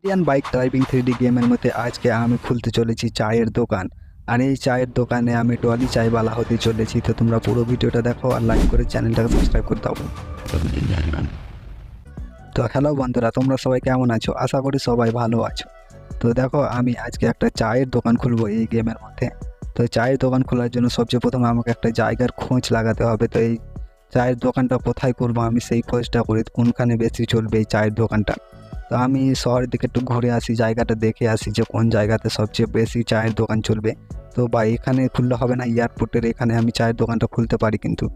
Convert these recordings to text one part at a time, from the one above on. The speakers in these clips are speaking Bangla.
ইন্ডিয়ান বাইক ড্রাইভিং 3D গেমের মধ্যে আজকে আমি খুলতে চলেছি চায়ের দোকান। আর এই চায়ের দোকানে আমি ডলি চায়ওয়ালা হতে চলেছি। তো তোমরা পুরো ভিডিওটা দেখো আর লাইক করে চ্যানেলটাকে সাবস্ক্রাইব করে দাও। তো হ্যালো বন্ধুরা, তোমরা সবাই কেমন আছো? আশা করি সবাই ভালো আছো। তো দেখো, আমি আজকে একটা চায়ের দোকান খুলবো এই গেমের মধ্যে। তো চায়ের দোকান খোলার জন্য সবচেয়ে প্রথমে আমাকে একটা জায়গার খোঁজ লাগাতে হবে। তো এই চায়ের দোকানটা কোথায় করবো আমি সেই খোঁজটা করি, কোনখানে বেশি চলবে এই চায়ের দোকানটা। তো আমি শহরের দিকে একটু ঘুরে আসি, জায়গাটা দেখে আসি যে কোন জায়গাতে সবচেয়ে বেশি চায়ের দোকান চলবে। তো বা এখানে খুললে হবে না, এয়ারপোর্টের এখানে আমি চায়ের দোকানটা খুলতে পারি, কিন্তু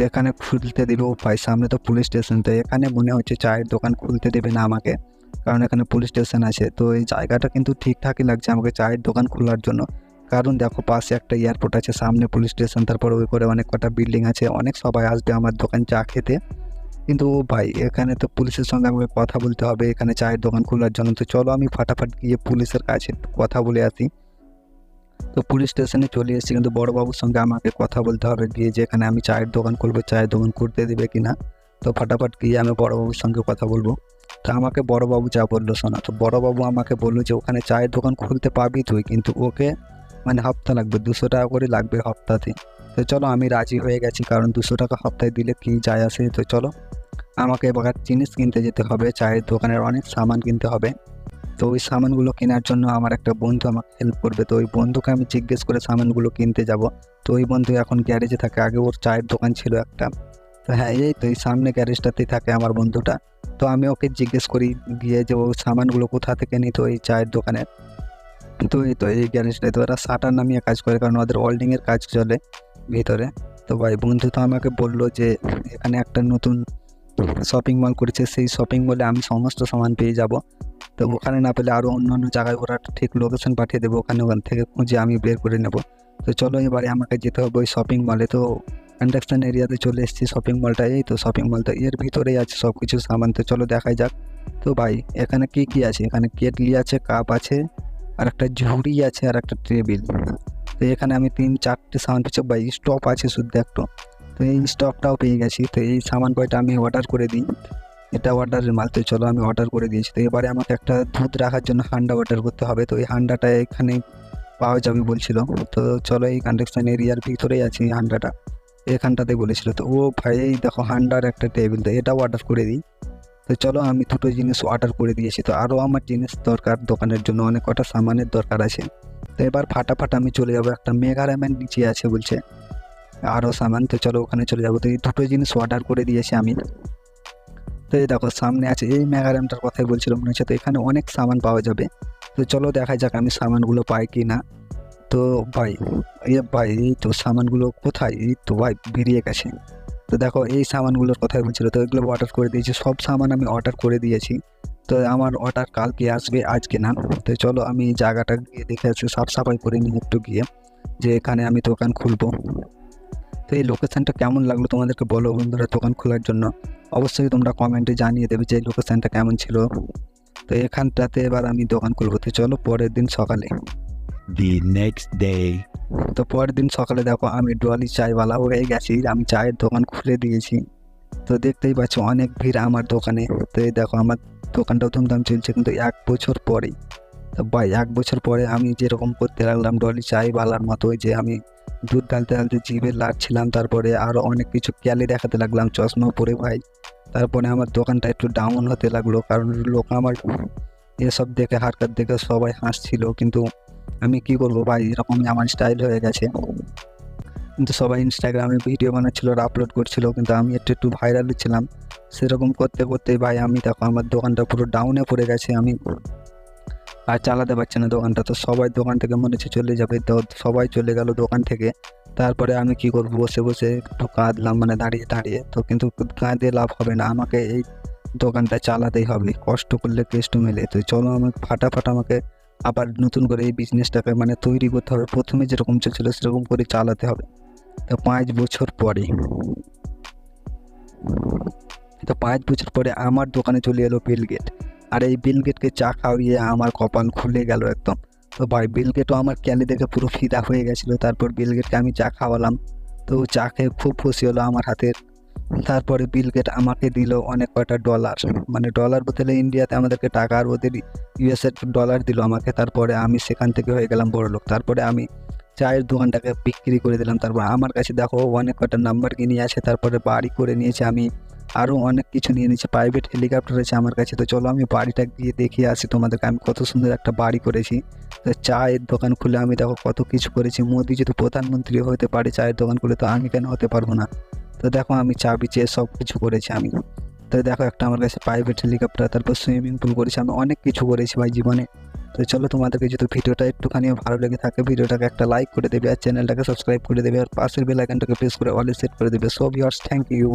এখানে খুলতে দেবে ভাই, সামনে তো পুলিশ স্টেশন। তো এখানে মনে হচ্ছে চায়ের দোকান খুলতে দেবে না আমাকে, কারণ এখানে পুলিশ স্টেশন আছে। তো এই জায়গাটা কিন্তু ঠিকঠাকই লাগছে আমাকে চায়ের দোকান খোলার জন্য, কারণ দেখো পাশে একটা এয়ারপোর্ট আছে, সামনে পুলিশ স্টেশন, তারপর ওই করে অনেক কটা বিল্ডিং আছে, অনেক সবাই আসবে আমার দোকান চা খেতে। কিন্তু ভাই এখানে তো পুলিশের সঙ্গে আমাকে কথা বলতে হবে এখানে চায়ের দোকান খোলার জন্য। তো চলো আমি ফাটাফাট গিয়ে পুলিশের কাছে কথা বলে আসি। তো পুলিশ স্টেশনে চলে এসেছি, কিন্তু বড়োবাবুর সঙ্গে আমাকে কথা বলতে হবে গিয়ে যে এখানে আমি চায়ের দোকান খুলবো, চায়ের দোকান করতে দেবে কিনা। তো ফাটাফাট গিয়ে আমি বড়োবাবুর সঙ্গে কথা বলবো। তো আমাকে বড়োবাবু যা বললো শোনা, তো বড়োবাবু আমাকে বললো যে ওখানে চায়ের দোকান খুলতে পাবি তুই, কিন্তু ওকে মানে হপ্তা লাগবে, 200 টাকা করে লাগবে হপ্তাতে। তো চলো আমি রাজি হয়ে গেছি, কারণ 200 টাকা হপ্তায় দিলে কি যায় আসে। তো চলো আমাকে এবার জিনিস কিনতে যেতে হবে, চায়ের দোকানের অনেক সামান কিনতে হবে। তো ওই সামানগুলো কেনার জন্য আমার একটা বন্ধু আমাকে হেল্প করবে। তো ওই বন্ধুকে আমি জিজ্ঞেস করে সামানগুলো কিনতে যাব। তো ওই বন্ধু এখন গ্যারেজে থাকে, আগে ওর চায়ের দোকান ছিল একটা। তো হ্যাঁ, এই তো এই সামনে গ্যারেজটাতেই থাকে আমার বন্ধুটা। তো আমি ওকে জিজ্ঞেস করি গিয়ে যে ও সামানগুলো কোথা থেকে নিত এই চায়ের দোকানে। তো এই তো এই গ্যারেজটায় তো ওরা শাটার নামিয়ে কাজ করে, কারণ ওদের ওয়েল্ডিংয়ের কাজ চলে ভিতরে। তো ভাই বন্ধু তো আমাকে বললো যে এখানে একটা নতুন শপিং মল করেছে, সেই শপিং মলে আমি সমস্ত সামান পেয়ে যাব। তো ওখানে না পেলে আরও অন্য অন্য জায়গায় ওরা ঠিক লোকেশন পাঠিয়ে দেবো, ওখান থেকে খুঁজে আমি বের করে নেব। তো চলো এবারে আমাকে যেতে হবে ওই শপিং মলে। তো কনস্ট্রাকশন এরিয়াতে চলে এসেছি, শপিং মলটা এই তো শপিং মলটা এর ভিতরেই আছে সব কিছু সামান। তো চলো দেখাই যাক। তো ভাই এখানে কি কি আছে, এখানে কেটলি আছে, কাপ আছে, আর একটা ঝুড়ি আছে, আর একটা টেবিল। তো এখানে আমি 3-4টে সামান পেয়েছি ভাই, স্টপ আছে শুধু একটু। তো এই স্টকটাও পেয়ে গেছি। তো এই সামান কয়টা আমি অর্ডার করে দিই, এটা অর্ডারের মাল। তো চলো আমি অর্ডার করে দিয়েছি। তো এবারে আমাকে একটা দুধ রাখার জন্য হান্ডা অর্ডার করতে হবে। তো এই হান্ডাটা এখানে পাওয়া যাবে বলছিল। তো চলো এই কনস্ট্রাকশন এরিয়ার ভিতরেই আছে এই হান্ডাটা, এখানটাতে বলেছিল। তো ও ভাই এই দেখো হান্ডার একটা টেবিল, তো এটাও অর্ডার করে দিই। তো চলো আমি দুটো জিনিস অর্ডার করে দিয়েছি। তো আরও আমার জিনিস দরকার দোকানের জন্য, অনেক কটা সামানের দরকার আছে। তো এবার ফাটাফাট আমি চলে যাবো, একটা মেগা র্যামের নিচে আছে বলছে আরও সামান। তো চলো ওখানে চলে যাবো। তো এই দুটো জিনিস অর্ডার করে দিয়েছি আমি। তো এই দেখো সামনে আছে, এই মেগা র্যামটার কথাই বলছিলাম মনে হচ্ছে। তো এখানে অনেক সামান পাওয়া যাবে। তো চলো দেখা যাক আমি সামানগুলো পাই কি না। তো ভাই ভাই এই তো সামানগুলো কোথায়, এই তো ভাই বেরিয়ে গেছে। তো দেখো এই সামানগুলোর কথাই বলছিল। তো এগুলো অর্ডার করে দিয়েছি, সব সামান আমি অর্ডার করে দিয়েছি। তো আমার অর্ডার কালকে আসবে, আজকে না। তো চলো আমি এই জায়গাটা গিয়ে দেখে আসি, সাফ সাফাই করে নিই একটু গিয়ে, যে এখানে আমি দোকান খুলবো। তো এই লোকেশানটা কেমন লাগলো তোমাদেরকে বলো বন্ধুরা, দোকান খোলার জন্য অবশ্যই তোমরা কমেন্টে জানিয়ে দেবে যে এই লোকেশানটা কেমন ছিল। তো এখানটাতে এবার আমি দোকান খুলবো। তো চলো পরের দিন সকালে। The next day. তো পরের দিন সকালে দেখো আমি ডলি চায়ওয়ালা হয়ে গেছি, আমি চায়ের দোকান খুলে দিয়েছি। তো দেখতেই পাচ্ছ অনেক ভিড় আমার দোকানে। তো এই দেখো আমার দোকানটাও ধুমধাম চলছে, কিন্তু 1 বছর পরেই। তো ভাই 1 বছর পরে আমি যেরকম করতে লাগলাম ডলি চায়ওয়ালার মতো, ওই যে আমি দুধ ঢালতে ঢালতে জিভে লাড়ছিলাম, তারপরে আরও অনেক কিছু ক্যালি দেখাতে লাগলাম চশমা পরে ভাই। তারপরে আমার দোকানটা একটু ডাউন হতে লাগলো, কারণ লোক আমার এসব দেখে হারকাত দেখে সবাই হাসছিল। কিন্তু আমি কি করবো ভাই, এরকমই আমার স্টাইল হয়ে গেছে। কিন্তু সবাই ইনস্টাগ্রামে ভিডিও বানাচ্ছিল আর আপলোড করছিল, কিন্তু আমি একটু একটু ভাইরাল হচ্ছিলাম। সেরকম করতে করতে ভাই আমি দেখো আমার দোকানটা পুরো ডাউনে পড়ে গেছে, আমি আর চালাতে পারছি না দোকানটা। তো সবাই দোকান থেকে মনে হচ্ছে চলে যাবে, তো সবাই চলে গেল দোকান থেকে। তারপরে আমি কি করব, বসে বসে একটু কাঁদলাম, মানে দাঁড়িয়ে দাঁড়িয়ে। তো কিন্তু কাঁদে লাভ হবে না, আমাকে এই দোকানটা চালাতেই হবে, কষ্ট করলে কেষ্ট মেলে। তো চলো আমাকে ফাটাফাট আমাকে আবার নতুন করে এই বিজনেসটাকে মানে তৈরি করতে হবে, প্রথমে যেরকম চলছিল সেরকম করে চালাতে হবে। তো 5 বছর পরে, তো 5 বছর পরে আমার দোকানে চলে এলো বিল গেট। আর এই বিল গেটকে চা খাওয়িয়ে আমার কপাল খুলে গেল একদম। তো ভাই বিল গেটও আমার ক্যালি দেখে পুরো ফিদা হয়ে গেছিলো। তারপর বিল গেটকে আমি চা খাওয়ালাম। তো চা খেয়ে খুব খুশি হলো আমার হাতের তারপরে বিল গেট আমাকে দিল অনেক কয়টা ডলার, মানে ডলার বদলে ইন্ডিয়াতে আমাদেরকে টাকা, আর ওদের ইউএসএর ডলার দিল আমাকে। তারপরে আমি সেখান থেকে হয়ে গেলাম বড়লোক। তারপরে আমি চায়ের দোকানটাকে বিক্রি করে দিলাম। তারপর আমার কাছে দেখো অনেক কটা নাম্বার কিনে আছে, তারপরে বাড়ি করে নিয়েছি আমি, আরও অনেক কিছু নিয়ে নিয়েছি, প্রাইভেট হেলিকপ্টার আছে আমার কাছে। তো চলো আমি বাড়িটা গিয়ে দেখিয়ে আসি তোমাদেরকে আমি কত সুন্দর একটা বাড়ি করেছি। তো চায়ের দোকান খুলে আমি দেখো কত কিছু করেছি। মোদি যদি প্রধানমন্ত্রী হতে পারে চায়ের দোকান খুলে, তো আমি কেন হতে পারবো না? তো দেখো আমি চা বিছিয়ে সব কিছু করেছি আমি। তো দেখো একটা আমার কাছে প্রাইভেট হেলিকপ্টার, তারপর সুইমিং পুল করেছি, আমি অনেক কিছু করেছি ভাই জীবনে। তো চলো তোমাদেরকে যদি ভিডিওটা একটুখানি ভালো লেগে থাকে, ভিডিওটাকে একটা লাইক করে দেবে, আর চ্যানেলটাকে সাবস্ক্রাইব করে দেবে, আর পাশের বেল আইকনটাকে প্রেস করে অলে সেট করে দেবে। So viewers, thank you.